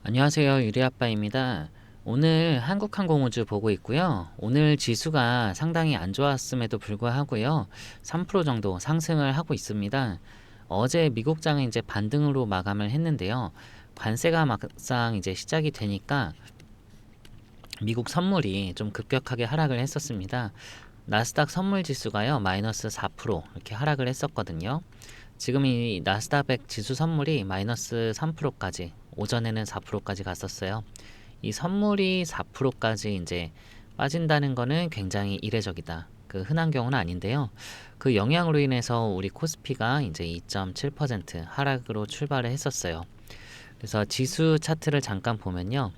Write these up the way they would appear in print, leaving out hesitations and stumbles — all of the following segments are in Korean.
안녕하세요. 유리아빠입니다. 오늘 한국항공우주 보고 있고요. 오늘 지수가 상당히 안 좋았음에도 불구하고요. 3% 정도 상승을 하고 있습니다. 어제 미국장은 이제 반등으로 마감을 했는데요. 관세가 막상 이제 시작이 되니까 미국 선물이 좀 급격하게 하락을 했었습니다. 나스닥 선물 지수가요. 마이너스 4% 이렇게 하락을 했었거든요. 지금 이 나스닥 지수 선물이 마이너스 3%까지 오전에는 4%까지 갔었어요. 이 선물이 4%까지 이제 빠진다는 거는 굉장히 이례적이다. 그 흔한 경우는 아닌데요. 그 영향으로 인해서 우리 코스피가 이제 2.7% 하락으로 출발을 했었어요. 그래서 지수 차트를 잠깐 보면요.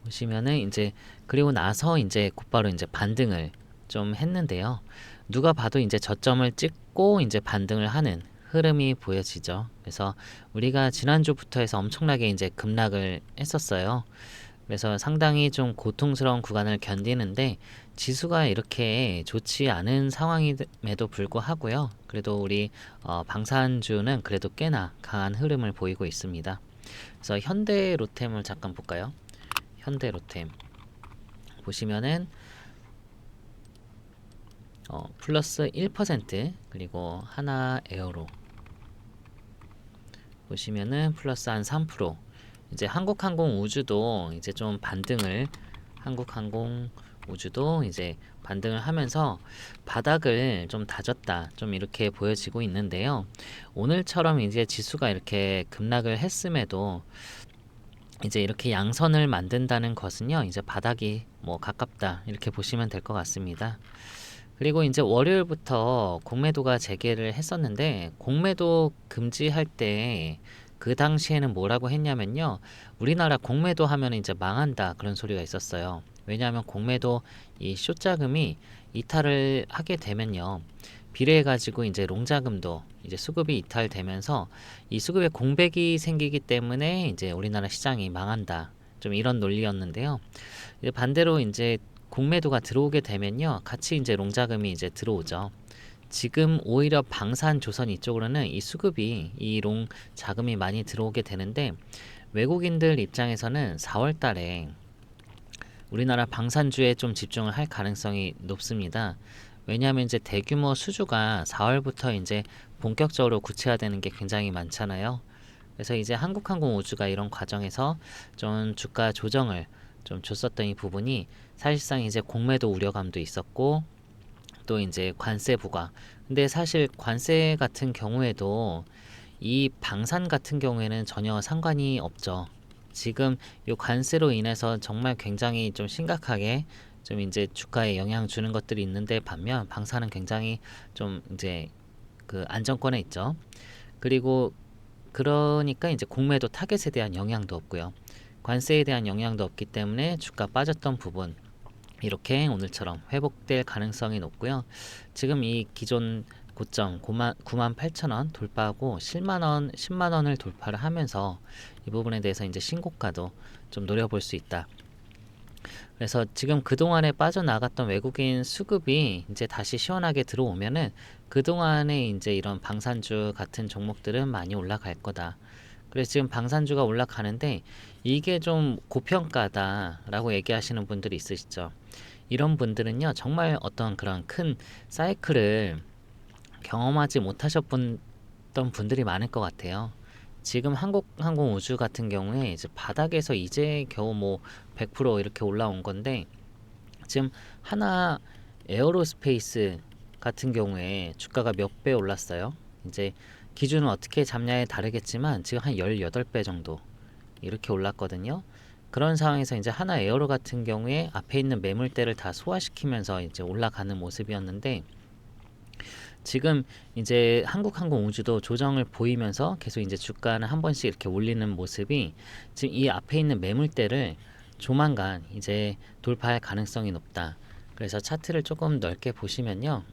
보시면은 이제 그리고 나서 이제 곧바로 이제 반등을 좀 했는데요. 누가 봐도 이제 저점을 찍고 이제 반등을 하는 흐름이 보여지죠. 그래서 우리가 지난주부터 해서 엄청나게 이제 급락을 했었어요. 그래서 상당히 좀 고통스러운 구간을 견디는데 지수가 이렇게 좋지 않은 상황임에도 불구하고요. 그래도 우리 방산주는 그래도 꽤나 강한 흐름을 보이고 있습니다. 그래서 현대로템을 잠깐 볼까요? 현대로템 보시면은 플러스 1% 그리고 하나 에어로 보시면은 플러스 한 3%. 이제 한국항공우주도 이제 좀 반등을 한국항공우주도 이제 반등을 하면서 바닥을 좀 다졌다 좀 이렇게 보여지고 있는데요. 오늘처럼 이제 지수가 이렇게 급락을 했음에도 이제 이렇게 양선을 만든다는 것은요, 이제 바닥이 뭐 가깝다 이렇게 보시면 될 것 같습니다. 그리고 이제 월요일부터 공매도가 재개를 했었는데 공매도 금지할 때 그 당시에는 뭐라고 했냐면요, 우리나라 공매도 하면 이제 망한다 그런 소리가 있었어요. 왜냐하면 공매도 이 쇼자금이 이탈을 하게 되면요, 비례해 가지고 이제 롱자금도 이제 수급이 이탈되면서 이 수급에 공백이 생기기 때문에 이제 우리나라 시장이 망한다 좀 이런 논리였는데요. 이제 반대로 이제 공매도가 들어오게 되면요, 같이 이제 롱자금이 이제 들어오죠. 지금 오히려 방산 조선 이쪽으로는 이 수급이 이 롱 자금이 많이 들어오게 되는데 외국인들 입장에서는 4월 달에 우리나라 방산주에 좀 집중을 할 가능성이 높습니다. 왜냐하면 이제 대규모 수주가 4월부터 이제 본격적으로 구체화되는 게 굉장히 많잖아요. 그래서 이제 한국항공우주가 이런 과정에서 좀 주가 조정을 좀 줬었던 이 부분이 사실상 이제 공매도 우려감도 있었고 또 이제 관세 부과. 근데 사실 관세 같은 경우에도 이 방산 같은 경우에는 전혀 상관이 없죠. 지금 이 관세로 인해서 정말 굉장히 좀 심각하게 좀 이제 주가에 영향 주는 것들이 있는데 반면 방산은 굉장히 좀 이제 그 안정권에 있죠. 그리고 그러니까 이제 공매도 타겟에 대한 영향도 없고요. 관세에 대한 영향도 없기 때문에 주가 빠졌던 부분 이렇게 오늘처럼 회복될 가능성이 높고요. 지금 이 기존 고점 9만 8천 원 돌파하고 10만 원을 돌파를 하면서 이 부분에 대해서 이제 신고가도 좀 노려볼 수 있다. 그래서 지금 그동안에 빠져나갔던 외국인 수급이 이제 다시 시원하게 들어오면은 그동안에 이제 이런 방산주 같은 종목들은 많이 올라갈 거다. 그래서 지금 방산주가 올라가는데 이게 좀 고평가다라고 얘기하시는 분들이 있으시죠. 이런 분들은요, 정말 어떤 그런 큰 사이클을 경험하지 못하셨던 분들이 많을 것 같아요. 지금 한국항공우주 같은 경우에 이제 바닥에서 이제 겨우 뭐 100% 이렇게 올라온 건데 지금 하나 에어로스페이스 같은 경우에 주가가 몇 배 올랐어요. 이제 기준은 어떻게 잡냐에 다르겠지만 지금 한 18배 정도 이렇게 올랐거든요. 그런 상황에서 이제 하나 에어로 같은 경우에 앞에 있는 매물대를 다 소화시키면서 이제 올라가는 모습이었는데 지금 이제 한국항공우주도 조정을 보이면서 계속 이제 주가는 한 번씩 이렇게 올리는 모습이 지금 이 앞에 있는 매물대를 조만간 이제 돌파할 가능성이 높다. 그래서 차트를 조금 넓게 보시면요.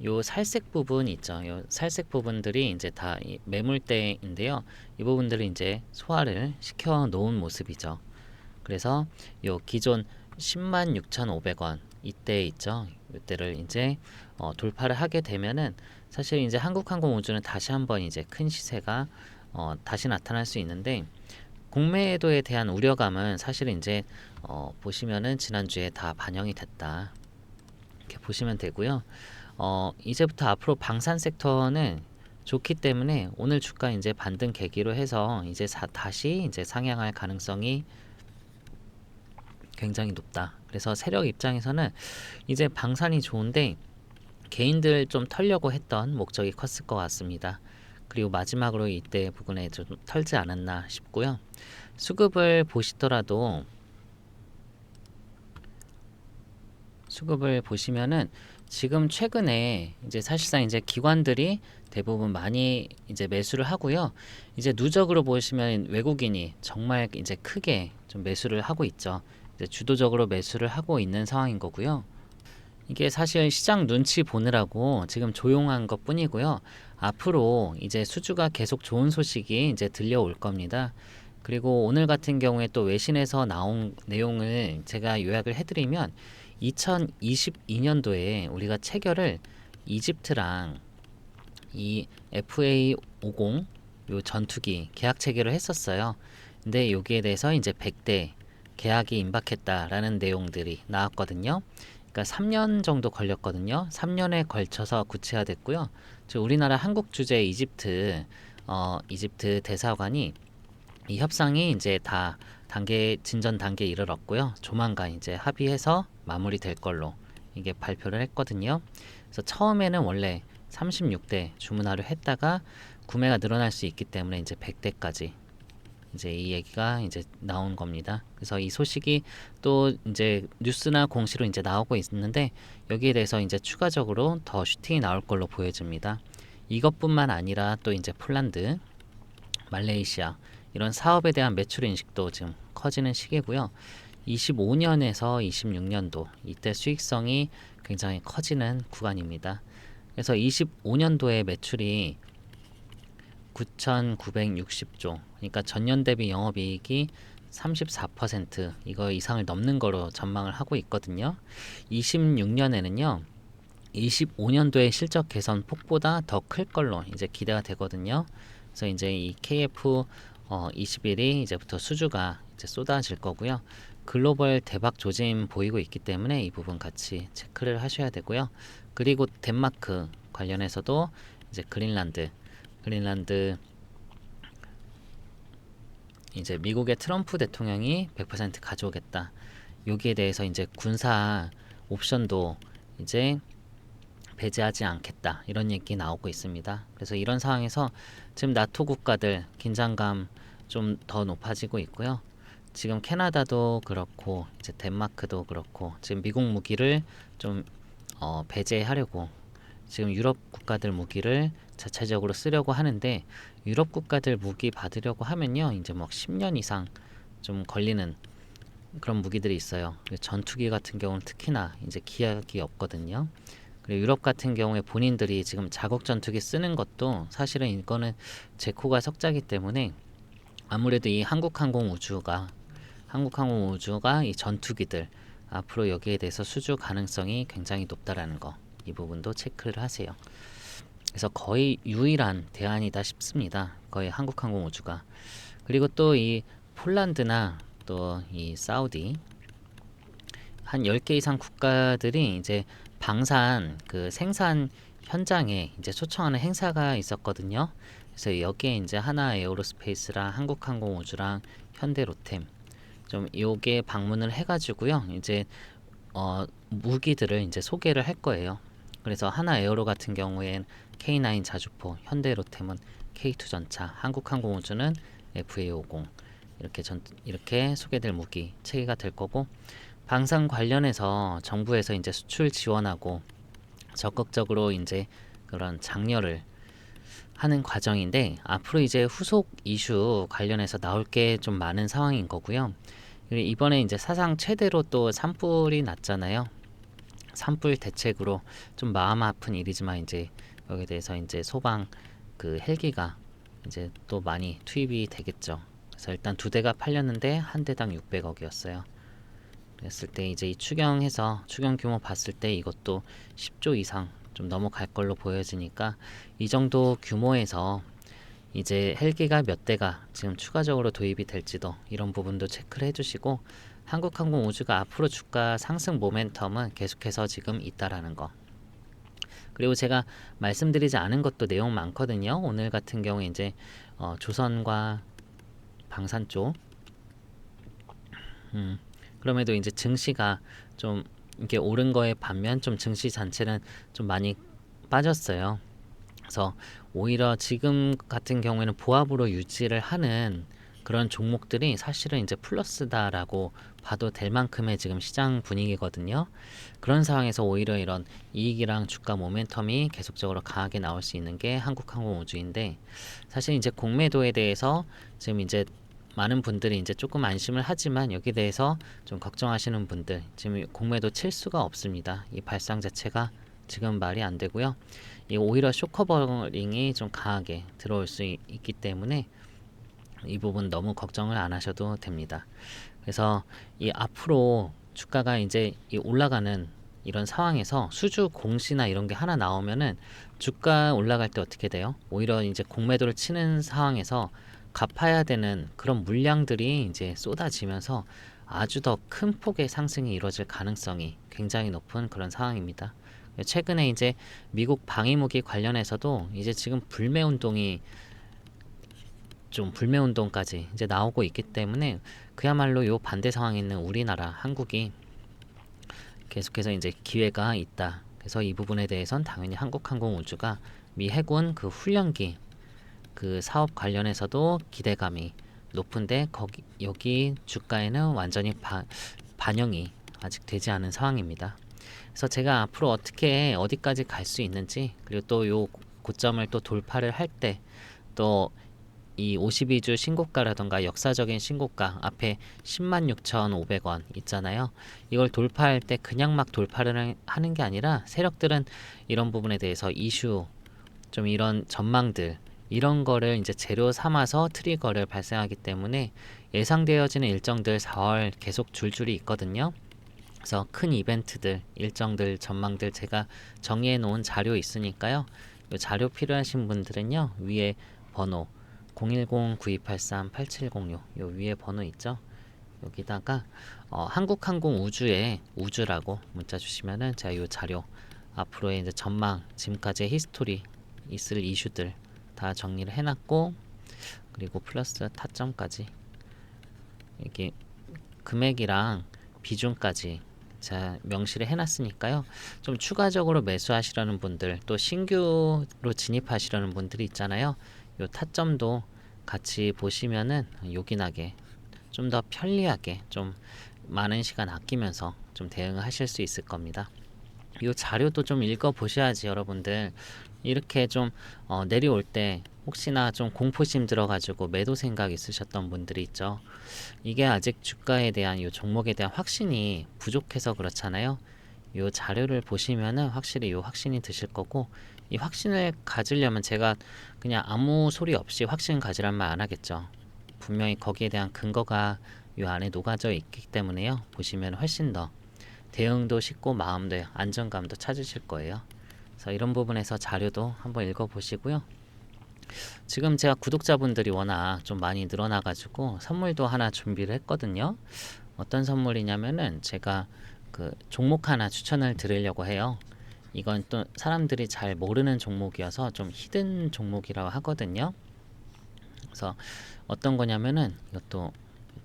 요 살색 부분 있죠. 요 살색 부분들이 이제 다 이 매물대인데요. 이 부분들을 이제 소화를 시켜 놓은 모습이죠. 그래서 요 기존 106,500원 이때 있죠. 이때를 이제 돌파를 하게 되면은 사실 이제 한국항공우주는 다시 한번 이제 큰 시세가 다시 나타날 수 있는데 공매도에 대한 우려감은 사실은 이제 보시면은 지난주에 다 반영이 됐다. 이렇게 보시면 되고요. 이제부터 앞으로 방산 섹터는 좋기 때문에 오늘 주가 이제 반등 계기로 해서 이제 다시 이제 상향할 가능성이 굉장히 높다. 그래서 세력 입장에서는 이제 방산이 좋은데 개인들 좀 털려고 했던 목적이 컸을 것 같습니다. 그리고 마지막으로 이때 부분에 좀 털지 않았나 싶고요. 수급을 보시더라도 수급을 보시면은 지금 최근에 이제 사실상 이제 기관들이 대부분 많이 이제 매수를 하고요. 이제 누적으로 보시면 외국인이 정말 이제 크게 좀 매수를 하고 있죠. 이제 주도적으로 매수를 하고 있는 상황인 거고요. 이게 사실 시장 눈치 보느라고 지금 조용한 것 뿐이고요. 앞으로 이제 수주가 계속 좋은 소식이 이제 들려올 겁니다. 그리고 오늘 같은 경우에 또 외신에서 나온 내용을 제가 요약을 해드리면 2022년도에 우리가 체결을 이집트랑 이 FA50 요 전투기 계약 체결을 했었어요. 근데 여기에 대해서 이제 100대 계약이 임박했다라는 내용들이 나왔거든요. 그러니까 3년 정도 걸렸거든요. 3년에 걸쳐서 구체화됐고요. 즉 우리나라 한국 주재 이집트 대사관이 이 협상이 이제 다 진전 단계에 이르렀고요. 조만간 이제 합의해서 마무리될 걸로 이게 발표를 했거든요. 그래서 처음에는 원래 36대 주문하려 했다가 구매가 늘어날 수 있기 때문에 이제 100대까지 이제 이 얘기가 이제 나온 겁니다. 그래서 이 소식이 또 이제 뉴스나 공시로 이제 나오고 있는데 여기에 대해서 이제 추가적으로 더 슈팅이 나올 걸로 보여집니다. 이것뿐만 아니라 또 이제 폴란드, 말레이시아 이런 사업에 대한 매출 인식도 지금 커지는 시기고요. 25년에서 26년도 이때 수익성이 굉장히 커지는 구간입니다. 그래서 25년도에 매출이 9,960조, 그러니까 전년 대비 영업이익이 34% 이거 이상을 넘는 거로 전망을 하고 있거든요. 26년에는요. 25년도의 실적 개선 폭보다 더 클 걸로 이제 기대가 되거든요. 그래서 이제 이 KF 21이 이제부터 수주가 이제 쏟아질 거고요. 글로벌 대박 조짐 보이고 있기 때문에 이 부분 같이 체크를 하셔야 되고요. 그리고 덴마크 관련해서도 이제 그린란드 이제 미국의 트럼프 대통령이 100% 가져오겠다. 여기에 대해서 이제 군사 옵션도 이제 배제하지 않겠다. 이런 얘기 나오고 있습니다. 그래서 이런 상황에서 지금 나토 국가들 긴장감 좀 더 높아지고 있고요. 지금 캐나다도 그렇고 이제 덴마크도 그렇고 지금 미국 무기를 좀 배제하려고 지금 유럽 국가들 무기를 자체적으로 쓰려고 하는데 유럽 국가들 무기 받으려고 하면요 이제 뭐 10년 이상 좀 걸리는 그런 무기들이 있어요. 전투기 같은 경우는 특히나 이제 기약이 없거든요. 그리고 유럽 같은 경우에 본인들이 지금 자국 전투기 쓰는 것도 사실은 이거는 제코가 석자기 때문에 아무래도 이 한국항공우주가 이 전투기들 앞으로 여기에 대해서 수주 가능성이 굉장히 높다라는 거 이 부분도 체크를 하세요. 그래서 거의 유일한 대안이다 싶습니다. 거의 한국항공우주가. 그리고 또 이 폴란드나 또 이 사우디 한 10개 이상 국가들이 이제 방산 그 생산 현장에 이제 초청하는 행사가 있었거든요. 그래서 여기에 이제 하나 에어로스페이스랑 한국항공우주랑 현대로템 좀 요게 방문을 해가지고요. 이제 무기들을 이제 소개를 할 거예요. 그래서 하나 에어로 같은 경우엔 K9 자주포, 현대로템은 K2 전차, 한국항공우주는 FA50 이렇게 소개될 무기 체계가 될 거고 방산 관련해서 정부에서 이제 수출 지원하고 적극적으로 이제 그런 장려를 하는 과정인데 앞으로 이제 후속 이슈 관련해서 나올 게 좀 많은 상황인 거고요. 그리고 이번에 이제 사상 최대로 또 산불이 났잖아요. 산불 대책으로 좀 마음 아픈 일이지만 이제 여기에 대해서 이제 소방 그 헬기가 이제 또 많이 투입이 되겠죠. 그래서 일단 2대가 팔렸는데 한 대당 600억이었어요. 그랬을 때 이제 이 추경 규모 봤을 때 이것도 10조 이상 좀 넘어갈 걸로 보여지니까 이 정도 규모에서 이제 헬기가 몇 대가 지금 추가적으로 도입이 될지도 이런 부분도 체크를 해주시고 한국항공우주가 앞으로 주가 상승 모멘텀은 계속해서 지금 있다라는 거. 그리고 제가 말씀드리지 않은 것도 내용 많거든요. 오늘 같은 경우에 이제 조선과 방산 쪽 그럼에도 이제 증시가 좀 이게 오른 거에 반면 좀 증시 자체는 좀 많이 빠졌어요. 그래서 오히려 지금 같은 경우에는 보합으로 유지를 하는 그런 종목들이 사실은 이제 플러스다라고 봐도 될 만큼의 지금 시장 분위기거든요. 그런 상황에서 오히려 이런 이익이랑 주가 모멘텀이 계속적으로 강하게 나올 수 있는 게 한국항공우주인데, 사실 이제 공매도에 대해서 지금 이제 많은 분들이 이제 조금 안심을 하지만 여기에 대해서 좀 걱정하시는 분들, 지금 공매도 칠 수가 없습니다. 이 발상 자체가 지금 말이 안 되고요. 이 오히려 쇼커버링이 좀 강하게 들어올 수 있기 때문에 이 부분 너무 걱정을 안 하셔도 됩니다. 그래서 이 앞으로 주가가 이제 이 올라가는 이런 상황에서 수주 공시나 이런 게 하나 나오면은 주가 올라갈 때 어떻게 돼요? 오히려 이제 공매도를 치는 상황에서 갚아야 되는 그런 물량들이 이제 쏟아지면서 아주 더 큰 폭의 상승이 이루어질 가능성이 굉장히 높은 그런 상황입니다. 최근에 이제 미국 방위무기 관련해서도 이제 지금 불매운동까지 이제 나오고 있기 때문에 그야말로 요 반대 상황에 있는 우리나라 한국이 계속해서 이제 기회가 있다. 그래서 이 부분에 대해선 당연히 한국항공우주가 미 해군 그 훈련기 그 사업 관련해서도 기대감이 높은데 여기 주가에는 완전히 반영이 아직 되지 않은 상황입니다. 그래서 제가 앞으로 어떻게 어디까지 갈 수 있는지, 그리고 또 요 고점을 또 돌파를 할 때 또 이 52주 신고가라던가 역사적인 신고가 앞에 106,500원 있잖아요. 이걸 돌파할 때 그냥 막 돌파를 하는 게 아니라 세력들은 이런 부분에 대해서 이슈, 좀 이런 전망들, 이런 거를 이제 재료 삼아서 트리거를 발생하기 때문에 예상되어지는 일정들 4월 계속 줄줄이 있거든요. 그래서 큰 이벤트들, 일정들, 전망들 제가 정리해 놓은 자료 있으니까요. 이 자료 필요하신 분들은요, 위에 번호 010-9283-8706 요 위에 번호 있죠? 여기다가 한국항공우주에 우주라고 문자 주시면은 제가 요 자료 앞으로의 이제 전망, 지금까지의 히스토리 있을 이슈들 다 정리를 해놨고, 그리고 플러스 타점까지 이게 금액이랑 비중까지 제가 명시를 해놨으니까요. 좀 추가적으로 매수하시려는 분들, 또 신규로 진입하시려는 분들이 있잖아요. 요 타점도 같이 보시면은 요긴하게 좀 더 편리하게 좀 많은 시간 아끼면서 좀 대응을 하실 수 있을 겁니다. 이 자료도 좀 읽어 보셔야지 여러분들. 이렇게 좀 내려올 때 혹시나 좀 공포심 들어가지고 매도 생각 있으셨던 분들이 있죠. 이게 아직 주가에 대한 이 종목에 대한 확신이 부족해서 그렇잖아요. 이 자료를 보시면은 확실히 이 확신이 드실 거고, 이 확신을 가지려면 제가 그냥 아무 소리 없이 확신 가지란 말 안 하겠죠. 분명히 거기에 대한 근거가 이 안에 녹아져 있기 때문에요. 보시면 훨씬 더 대응도 쉽고 마음도 안정감도 찾으실 거예요. 그래서 이런 부분에서 자료도 한번 읽어보시고요. 지금 제가 구독자분들이 워낙 좀 많이 늘어나가지고 선물도 하나 준비를 했거든요. 어떤 선물이냐면은 제가 그 종목 하나 추천을 드리려고 해요. 이건 또 사람들이 잘 모르는 종목이어서 좀 히든 종목이라고 하거든요. 그래서 어떤 거냐면은 이것도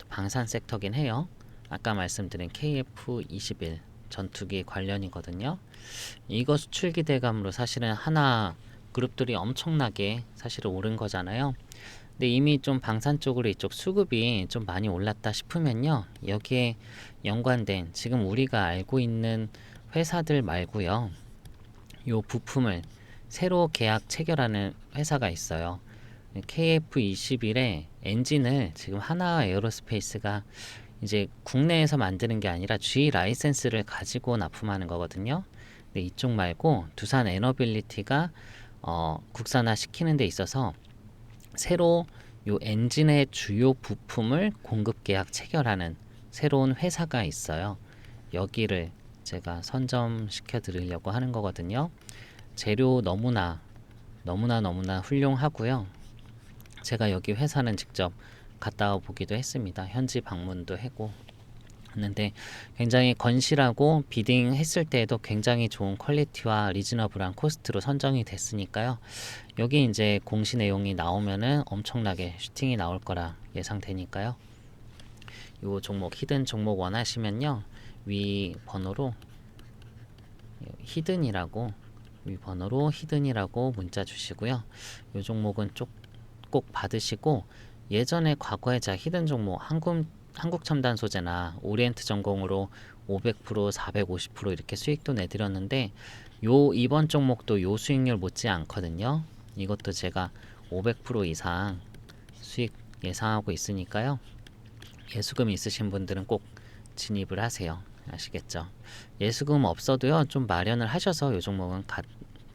방산 섹터긴 해요. 아까 말씀드린 KF21 전투기 관련이거든요. 이거 수출 기대감으로 사실은 하나 그룹들이 엄청나게 사실은 오른 거잖아요. 근데 이미 좀 방산 쪽으로 이쪽 수급이 좀 많이 올랐다 싶으면요, 여기에 연관된 지금 우리가 알고 있는 회사들 말고요, 요 부품을 새로 계약 체결하는 회사가 있어요. KF21의 엔진을 지금 하나 에어로스페이스가 이제 국내에서 만드는 게 아니라 G 라이센스를 가지고 납품하는 거거든요. 근데 이쪽 말고 두산 에너빌리티가 국산화 시키는 데 있어서 새로 요 엔진의 주요 부품을 공급 계약 체결하는 새로운 회사가 있어요. 여기를 제가 선점시켜 드리려고 하는 거거든요. 재료 너무나 훌륭하고요. 제가 여기 회사는 직접 갔다 와 보기도 했습니다. 현지 방문도 하고 했는데 굉장히 건실하고 비딩 했을 때에도 굉장히 좋은 퀄리티와 리즈너블한 코스트로 선정이 됐으니까요. 여기 이제 공시 내용이 나오면은 엄청나게 슈팅이 나올 거라 예상되니까요. 요 종목 히든 종목 원하시면요. 위 번호로 히든이라고 문자 주시고요. 요 종목은 꼭 받으시고 예전에 과거에 제가 히든 종목 한국 첨단 소재나 오리엔트 전공으로 500%, 450% 이렇게 수익도 내드렸는데 이번 종목도 요 수익률 못지 않거든요. 이것도 제가 500% 이상 수익 예상하고 있으니까요. 예수금 있으신 분들은 꼭 진입을 하세요. 아시겠죠? 예수금 없어도요. 좀 마련을 하셔서 요 종목은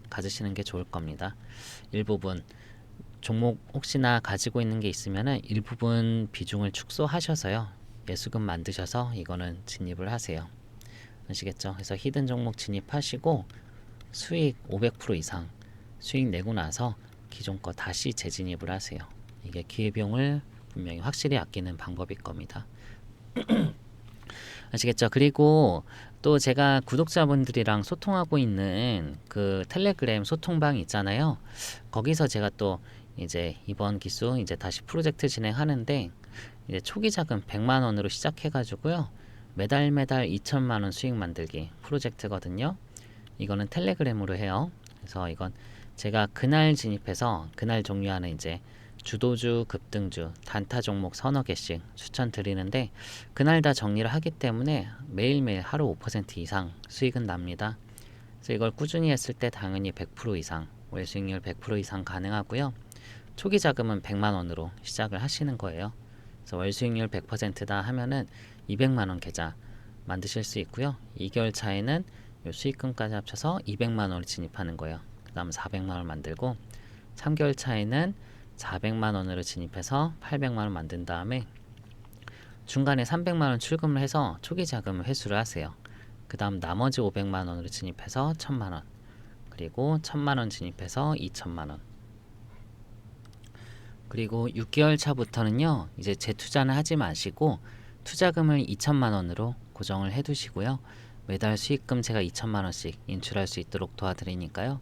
가지시는 게 좋을 겁니다. 일부분 종목 혹시나 가지고 있는 게 있으면은 일부분 비중을 축소하셔서요. 예수금 만드셔서 이거는 진입을 하세요. 아시겠죠? 그래서 히든 종목 진입하시고 수익 500% 이상 수익 내고 나서 기존 거 다시 재진입을 하세요. 이게 기회비용을 분명히 확실히 아끼는 방법일 겁니다. 아시겠죠? 그리고 또 제가 구독자분들이랑 소통하고 있는 그 텔레그램 소통방 있잖아요. 거기서 제가 또 이제 이번 기수 이제 다시 프로젝트 진행하는데 이제 초기 자금 100만 원으로 시작해 가지고요. 매달 2천만 원 수익 만들기 프로젝트거든요. 이거는 텔레그램으로 해요. 그래서 이건 제가 그날 진입해서 그날 종료하는 이제 주도주, 급등주, 단타 종목 서너 개씩 추천드리는데 그날 다 정리를 하기 때문에 매일매일 하루 5% 이상 수익은 납니다. 그래서 이걸 꾸준히 했을 때 당연히 100% 이상, 월 수익률 100% 이상 가능하고요. 초기 자금은 100만 원으로 시작을 하시는 거예요. 그래서 월 수익률 100%다 하면은 200만 원 계좌 만드실 수 있고요. 2개월 차에는 요 수익금까지 합쳐서 200만 원을 진입하는 거예요. 그 다음 400만 원 만들고 3개월 차에는 400만 원으로 진입해서 800만 원 만든 다음에 중간에 300만 원 출금을 해서 초기 자금을 회수를 하세요. 그 다음 나머지 500만 원으로 진입해서 1000만 원 그리고 1000만 원 진입해서 2000만 원 그리고 6개월 차부터는요 이제 재투자는 하지 마시고 투자금을 2천만 원으로 고정을 해 두시고요. 매달 수익금 제가 2천만 원씩 인출할 수 있도록 도와드리니까요.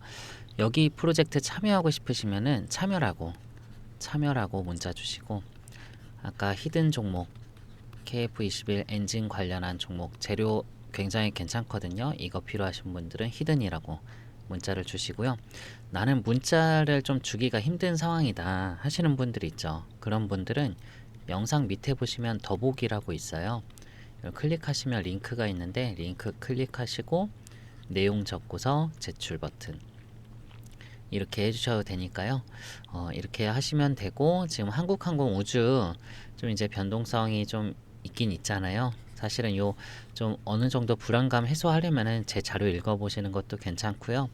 여기 프로젝트 참여하고 싶으시면은 참여라고 문자 주시고 아까 히든 종목 KF21 엔진 관련한 종목 재료 굉장히 괜찮거든요. 이거 필요하신 분들은 히든이라고 문자를 주시고요. 나는 문자를 좀 주기가 힘든 상황이다 하시는 분들이 있죠. 그런 분들은 영상 밑에 보시면 더보기라고 있어요. 클릭하시면 링크가 있는데 링크 클릭하시고 내용 적고서 제출 버튼 이렇게 해주셔도 되니까요. 이렇게 하시면 되고 지금 한국항공우주 좀 이제 변동성이 좀 있긴 있잖아요. 사실은 요 좀 어느 정도 불안감 해소하려면은 제 자료 읽어보시는 것도 괜찮고요.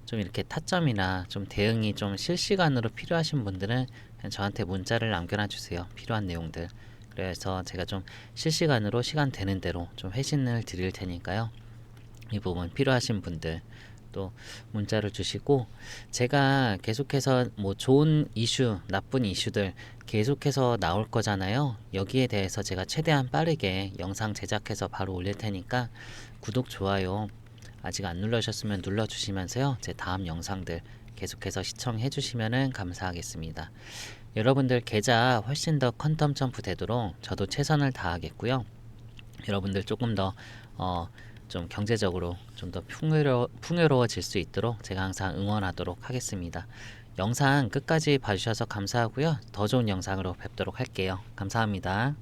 좀 이렇게 타점이나 좀 대응이 좀 실시간으로 필요하신 분들은 그냥 저한테 문자를 남겨놔 주세요. 필요한 내용들. 그래서 제가 좀 실시간으로 시간 되는 대로 좀 회신을 드릴 테니까요. 이 부분 필요하신 분들 또 문자를 주시고 제가 계속해서 뭐 좋은 이슈, 나쁜 이슈들 계속해서 나올 거잖아요. 여기에 대해서 제가 최대한 빠르게 영상 제작해서 바로 올릴 테니까 구독, 좋아요 아직 안 눌러주셨으면 눌러주시면서요. 제 다음 영상들 계속해서 시청해 주시면 감사하겠습니다. 여러분들 계좌 훨씬 더 컨텀 점프 되도록 저도 최선을 다하겠고요. 여러분들 조금 더 좀 경제적으로 좀 더 풍요로워질 수 있도록 제가 항상 응원하도록 하겠습니다. 영상 끝까지 봐주셔서 감사하고요. 더 좋은 영상으로 뵙도록 할게요. 감사합니다.